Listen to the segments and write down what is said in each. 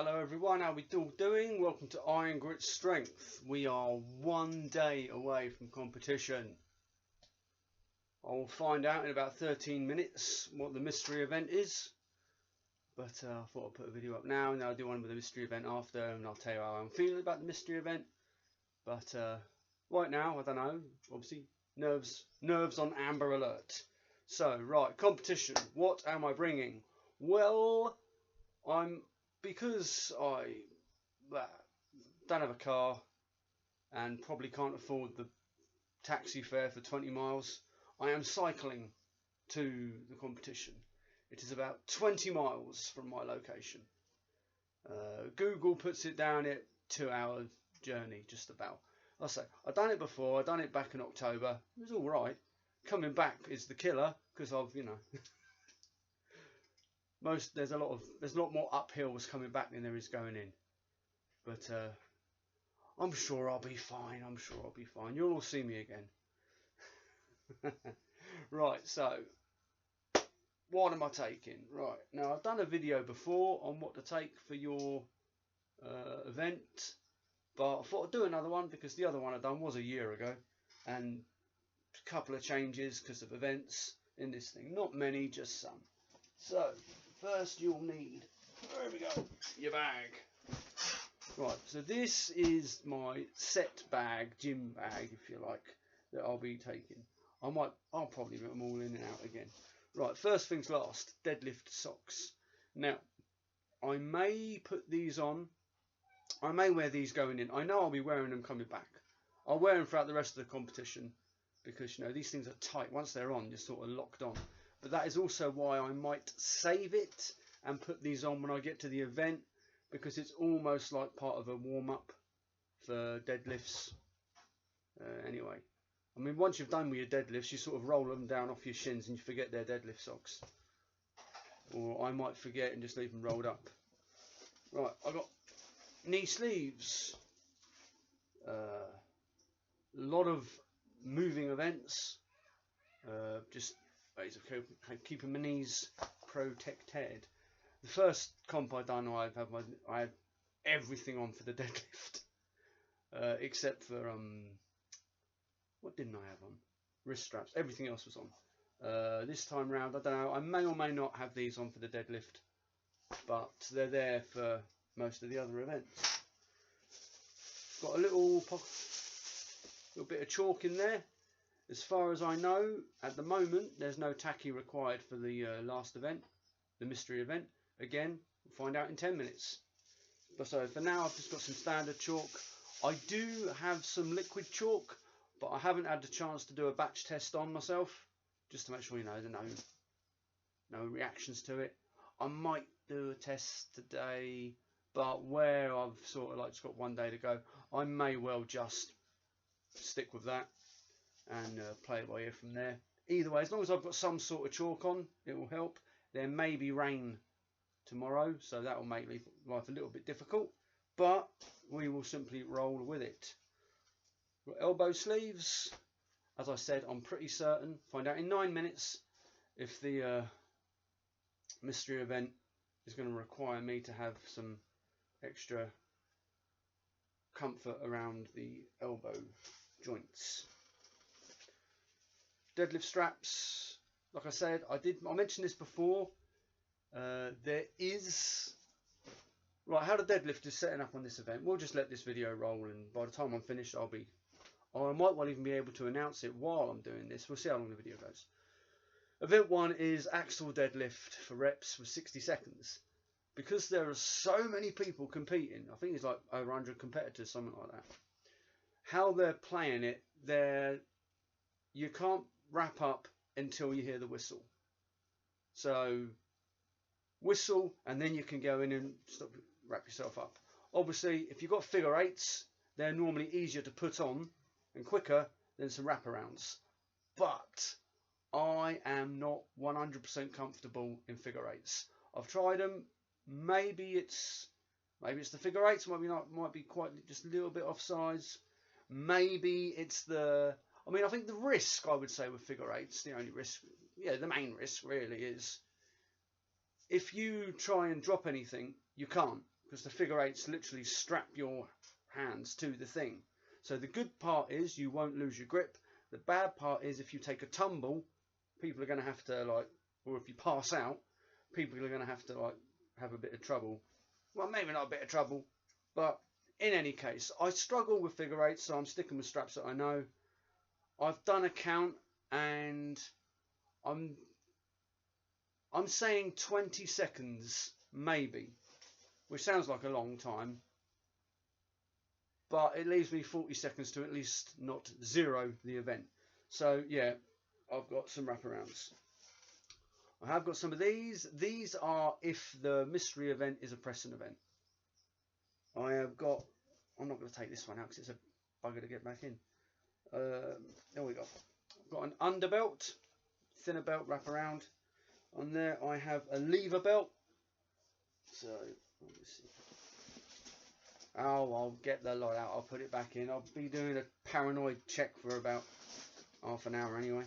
Hello everyone, how we all doing? Welcome to Iron Grit Strength. We are 1 day away from competition. I will find out in about 13 minutes what the mystery event is. But I thought I'd put a video up now and then I'll do one with the mystery event after, and I'll tell you how I'm feeling about the mystery event. But right now, I don't know, obviously nerves on amber alert. So, right, competition. What am I bringing? Well, because I don't have a car and probably can't afford the taxi fare for 20 miles, I am cycling to the competition. It is about 20 miles from my location. Google puts it down at 2-hour journey, just about. I say, I've done it before, I've done it back in October, it was alright. Coming back is the killer, because I've, there's a lot more uphills coming back than there is going in. But I'm sure I'll be fine. You'll all see me again. Right, so what am I taking? Right, now I've done a video before on what to take for your event, but I thought I'd do another one because the other one I done was a year ago, and a couple of changes because of events in this thing. Not many, just some. So first you'll need, there we go, your bag. Right, so this is my set bag, gym bag if you like, that I'll be taking. I'll probably put them all in and out again. Right, first things last, deadlift socks. Now, I may put these on, I may wear these going in. I know I'll be wearing them coming back. I'll wear them throughout the rest of the competition because, these things are tight. Once they're on, you're sort of locked on. But that is also why I might save it and put these on when I get to the event, because it's almost like part of a warm-up for deadlifts. Anyway, I mean, once you've done with your deadlifts, you sort of roll them down off your shins and you forget they're deadlift socks. Or I might forget and just leave them rolled up. Right, I got knee sleeves. A lot of moving events. Just ways of keeping my knees protected. The first comp I done, I had everything on for the deadlift, except for what didn't I have on? Wrist straps. Everything else was on. This time round, I don't know. I may or may not have these on for the deadlift, but they're there for most of the other events. Got a little bit of chalk in there. As far as I know, at the moment, there's no tacky required for the last event, the mystery event. Again, we'll find out in 10 minutes. But so for now, I've just got some standard chalk. I do have some liquid chalk, but I haven't had the chance to do a batch test on myself, just to make sure there's no reactions to it. I might do a test today, but where I've sort of just got 1 day to go, I may well just stick with that and play it by ear from there. Either way, as long as I've got some sort of chalk on, it will help. There may be rain tomorrow, so that will make life a little bit difficult, but we will simply roll with it. Elbow sleeves, as I said, I'm pretty certain, find out in 9 minutes if the mystery event is going to require me to have some extra comfort around the elbow joints. Deadlift straps, like I said, I mentioned this before. There is, right, how the deadlift is setting up on this event. We'll just let this video roll, and by the time I'm finished, I might well even be able to announce it while I'm doing this. We'll see how long the video goes. Event 1 is axle deadlift for reps for 60 seconds. Because there are so many people competing, I think it's like over 100 competitors, something like that. How they're playing it, you can't wrap up until you hear the whistle. So whistle, and then you can go in and wrap yourself up. Obviously, if you've got figure eights, they're normally easier to put on and quicker than some wraparounds. But I am not 100% comfortable in figure eights. I've tried them. Maybe it's the figure eights. Might be quite just a little bit off size. Maybe it's I think the risk, I would say, with figure eights, the only risk, the main risk really is if you try and drop anything, you can't, because the figure eights literally strap your hands to the thing. So the good part is you won't lose your grip. The bad part is if you take a tumble, people are going to have to or if you pass out, people are going to have a bit of trouble. Well, maybe not a bit of trouble, but in any case, I struggle with figure eights, so I'm sticking with straps that I know. I've done a count, and I'm saying 20 seconds, maybe, which sounds like a long time, but it leaves me 40 seconds to at least not zero the event. So yeah, I've got some wraparounds. I have got some of these. These are if the mystery event is a pressing event. I have got, I'm not going to take this one out because it's a bugger to get back in. There we go. I've got an underbelt, thinner belt wraparound. On there I have a lever belt. So, let me see. Oh, I'll get the lot out. I'll put it back in. I'll be doing a paranoid check for about half an hour anyway.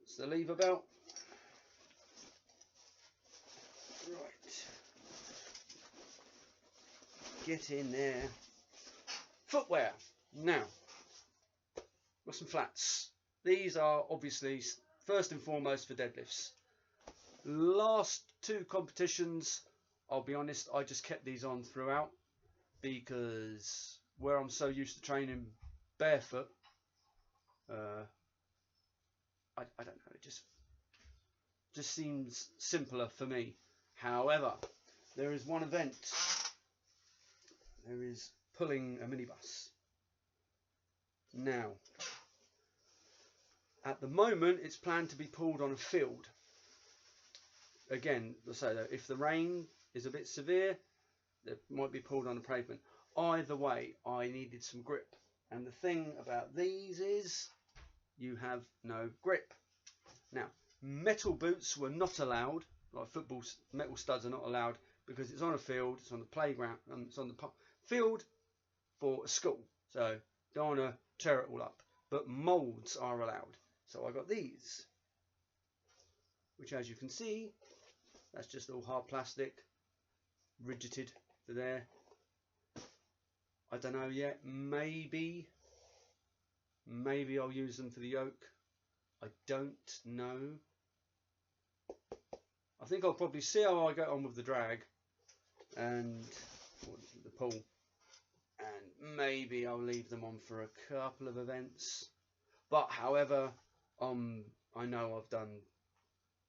It's the lever belt. Right. Get in there. Footwear. Now, got some flats. These are obviously first and foremost for deadlifts. Last two competitions, I'll be honest, I just kept these on throughout because where I'm so used to training barefoot, I don't know, it just seems simpler for me. However, there is one event. There is pulling a minibus. Now, at the moment, it's planned to be pulled on a field. Again, so if the rain is a bit severe, it might be pulled on the pavement. Either way, I needed some grip. And the thing about these is you have no grip. Now, metal boots were not allowed, like football metal studs are not allowed because it's on a field, it's on the playground, it's on the field for a school. So don't want to tear it all up. But moulds are allowed. So I got these, which as you can see, that's just all hard plastic, rigited to there. I don't know yet. Maybe I'll use them for the yoke. I don't know. I think I'll probably see how I get on with the drag and the pull, and maybe I'll leave them on for a couple of events. But however, I know I've done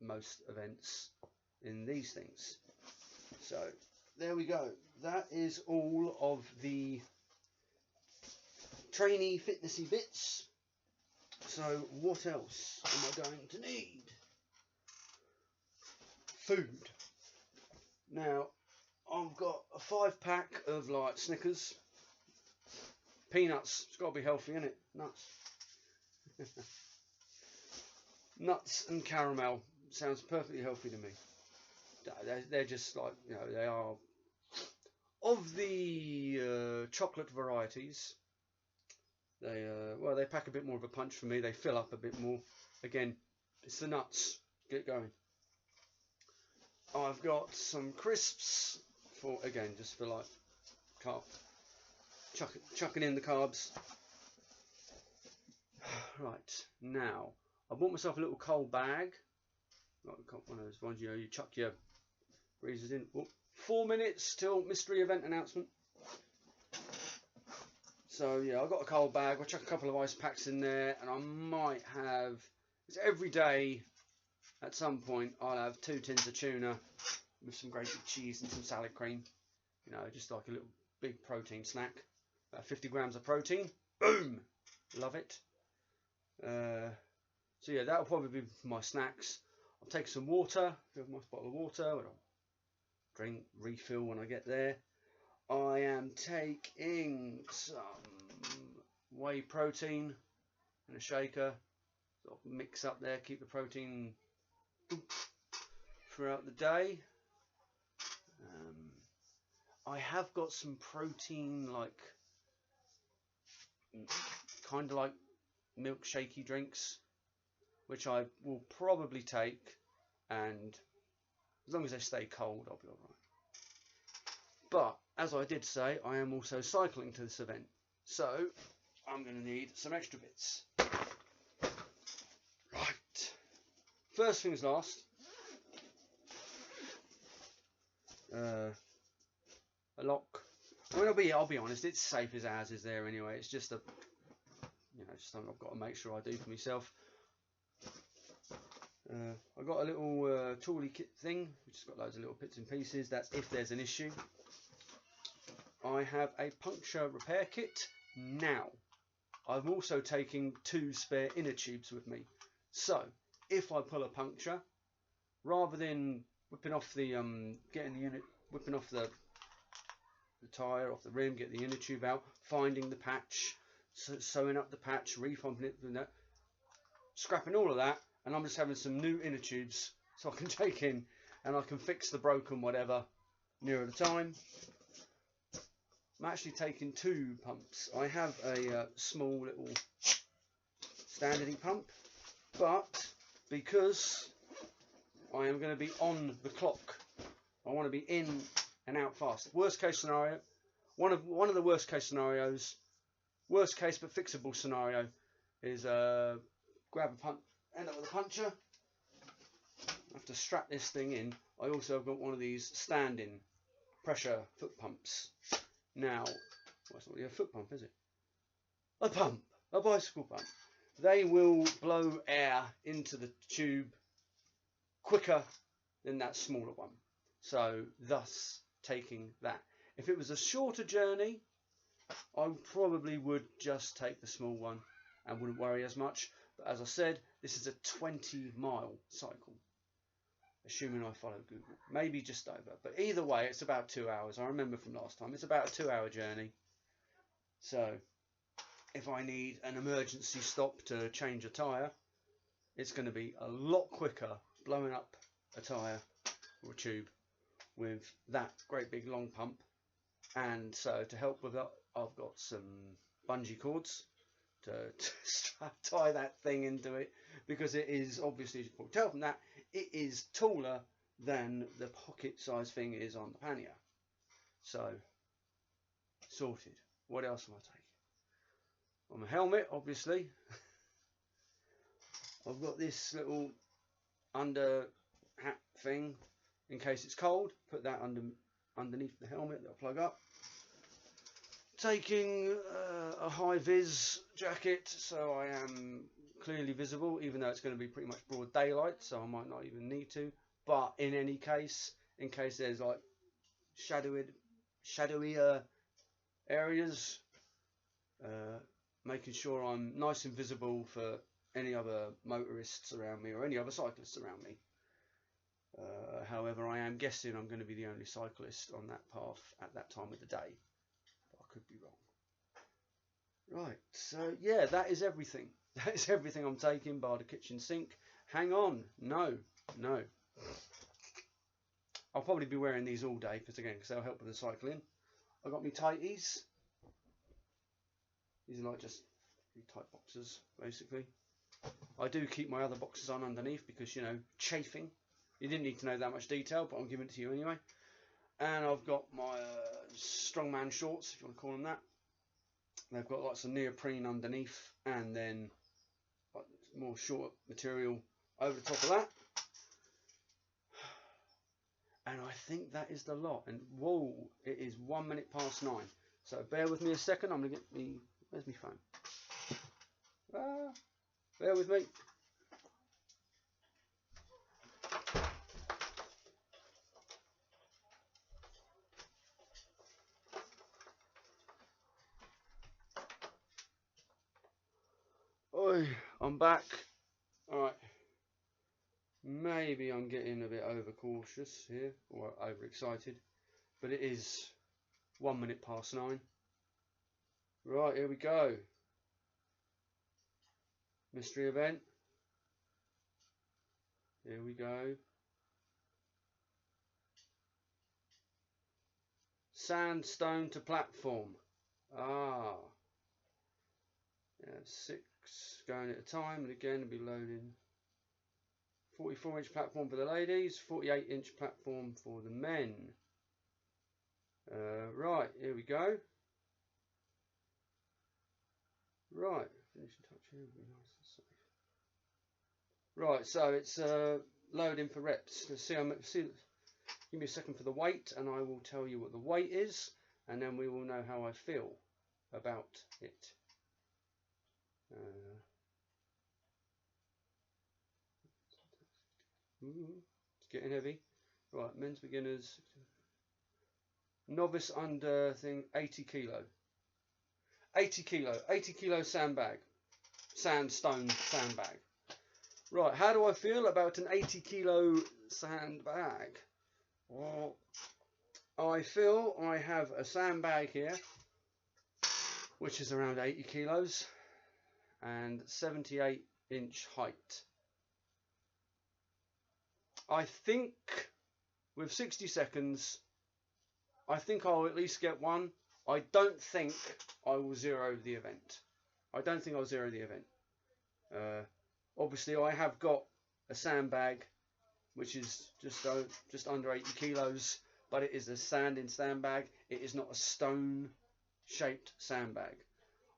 most events in these things. So there we go. That is all of the trainee fitnessy bits. So what else am I going to need? Food. Now I've got a 5-pack of like Snickers, peanuts. It's got to be healthy, isn't it? Nuts. Nuts and caramel sounds perfectly healthy to me. They're just like, you know, they are of the chocolate varieties. They pack a bit more of a punch for me. They fill up a bit more. Again, it's the nuts. Get going. I've got some crisps for, again, just for like chucking in the carbs. Right, now I bought myself a little cold bag, like one of those ones, you know, you chuck your greases in. Oh, 4 minutes till mystery event announcement. So yeah, I've got a cold bag. I'll chuck a couple of ice packs in there, and I might have, it's every day at some point I'll have 2 tins of tuna with some grated cheese and some salad cream, you know, just like a little big protein snack. About 50 grams of protein. Boom, love it. So yeah, that'll probably be for my snacks. I'll take some water, fill my bottle of water, and I'll drink, refill when I get there. I am taking some whey protein in a shaker, sort of mix up there, keep the protein throughout the day. I have got some protein, like kind of like milkshakey drinks, which I will probably take, and as long as they stay cold, I'll be alright. But as I did say, I am also cycling to this event, so I'm going to need some extra bits. Right, first things last. A lock. I mean, I'll be honest, it's safe as ours is there anyway. It's just a, just something I've got to make sure I do for myself. I've got a little toolie kit thing, which has got loads of little bits and pieces. That's if there's an issue. I have a puncture repair kit. Now, I'm also taking 2 spare inner tubes with me. So, if I pull a puncture, rather than whipping off the whipping off the tyre off the rim, get the inner tube out, finding the patch, sewing up the patch, refumbling it, scrapping all of that, and I'm just having some new inner tubes so I can take in and I can fix the broken whatever nearer the time. I'm actually taking 2 pumps. I have a small little standardy pump, but because I am going to be on the clock, I want to be in and out fast. Worst case scenario, one of the worst case scenarios, worst case but fixable scenario, is grab a pump, end up with a puncture. I have to strap this thing in. I also have got one of these standing pressure foot pumps. Now, well, it's not really a foot pump, is it? A pump, a bicycle pump. They will blow air into the tube quicker than that smaller one. So, thus taking that. If it was a shorter journey, I probably would just take the small one and wouldn't worry as much. But as I said, this is a 20-mile cycle, assuming I follow Google. Maybe just over. But either way, it's about 2 hours. I remember from last time, it's about a 2-hour journey. So, if I need an emergency stop to change a tyre, it's going to be a lot quicker blowing up a tyre or a tube with that great big long pump. And so to help with that, I've got some bungee cords to tie that thing into it, because it is obviously, as you can tell from that, it is taller than the pocket size thing is on the pannier. So sorted. What else am I taking? On my helmet, obviously. I've got this little under hat thing in case it's cold. Put that underneath the helmet that'll plug up. Taking a high vis jacket so I am clearly visible, even though it's going to be pretty much broad daylight, so I might not even need to. But in any case, in case there's like shadowier areas, making sure I'm nice and visible for any other motorists around me or any other cyclists around me. However, I am guessing I'm going to be the only cyclist on that path at that time of the day. But I could be wrong. Right, so yeah, that is everything. That is everything I'm taking, bar the kitchen sink. Hang on, no. I'll probably be wearing these all day because they'll help with the cycling. I've got my tighties. These are like just tight boxers, basically. I do keep my other boxes on underneath because, chafing. You didn't need to know that much detail, but I'm giving it to you anyway. And I've got my strongman shorts, if you want to call them that. They've got lots of neoprene underneath, and then more short material over the top of that. And I think that is the lot. And whoa, it is 1 minute past 9. So bear with me a second. I'm going to get me. Where's my phone? Bear with me. Oi, I'm back. Alright. Maybe I'm getting a bit overcautious here, or overexcited, but it is 1 minute past 9. Right, here we go. Mystery event. Here we go. Sandstone to platform. Yeah, 6 going at a time, and again we'll be loading. 44-inch platform for the ladies, 48-inch platform for the men. Right, here we go. Right, finishing touch here. Nice and safe. Right, so it's loading for reps. Let's see. Give me a second for the weight, and I will tell you what the weight is, and then we will know how I feel about it. It's getting heavy. Right, men's beginners. Novice under thing 80 kilo. 80 kilo sandbag. Sandstone sandbag. Right, how do I feel about an 80 kilo sandbag? Well, I feel I have a sandbag here, which is around 80 kilos and 78-inch height. I think with 60 seconds, I think I'll at least get one. I don't think I will zero the event. Obviously, I have got a sandbag, which is just under 80 kilos, but it is a sandbag. It is not a stone-shaped sandbag.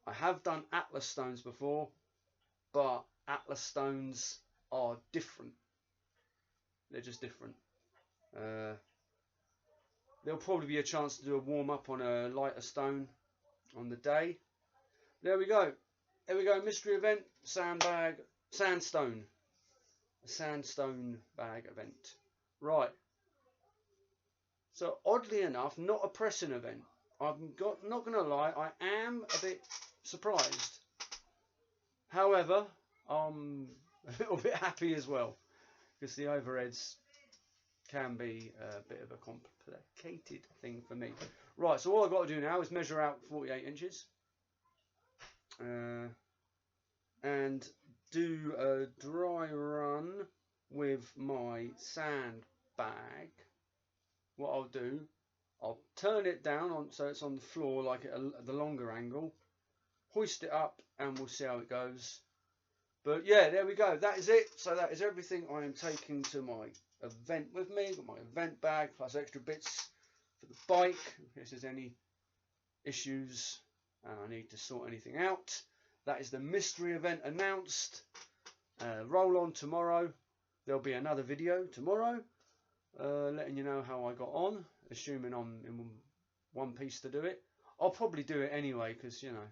I have done Atlas stones before, but Atlas stones are different. They're just different. There'll probably be a chance to do a warm-up on a lighter stone on the day. There we go. There we go. Mystery event, sandbag, sandstone. A sandstone bag event. Right. So oddly enough, not a pressing event. Not going to lie, I am a bit surprised. However, I'm a little bit happy as well, because the overheads can be a bit of a complicated thing for me. Right, so all I've got to do now is measure out 48 inches and do a dry run with my sandbag. What I'll do, I'll turn it down so it's on the floor like at the longer angle, hoist it up, and we'll see how it goes. But yeah, there we go. That is it. So that is everything I am taking to my event with me. Got my event bag plus extra bits for the bike in case there's any issues and I need to sort anything out. That is the mystery event announced. Roll on tomorrow. There'll be another video tomorrow letting you know how I got on, assuming I'm in one piece to do it. I'll probably do it anyway, because, you know,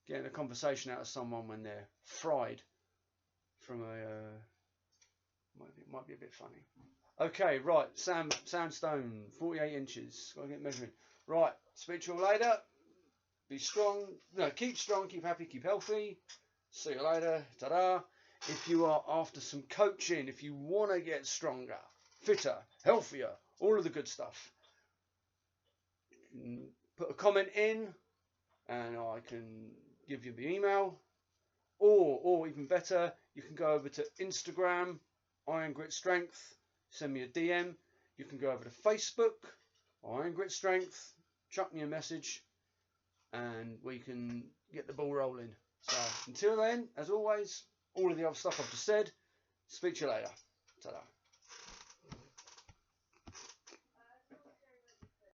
getting a conversation out of someone when they're fried from might be a bit funny. Okay, right, sandstone, 48 inches. Gotta get measuring. Right, speak to you all later. Be strong. No, keep strong, keep happy, keep healthy. See you later. Ta-da. If you are after some coaching, if you want to get stronger, fitter, healthier, all of the good stuff, put a comment in and I can give you the email, or even better, you can go over to Instagram, Iron Grit Strength, send me a DM. You can go over to Facebook, Iron Grit Strength, chuck me a message, and we can get the ball rolling. So until then, as always, all of the other stuff I've just said, speak to you later. Ta-da.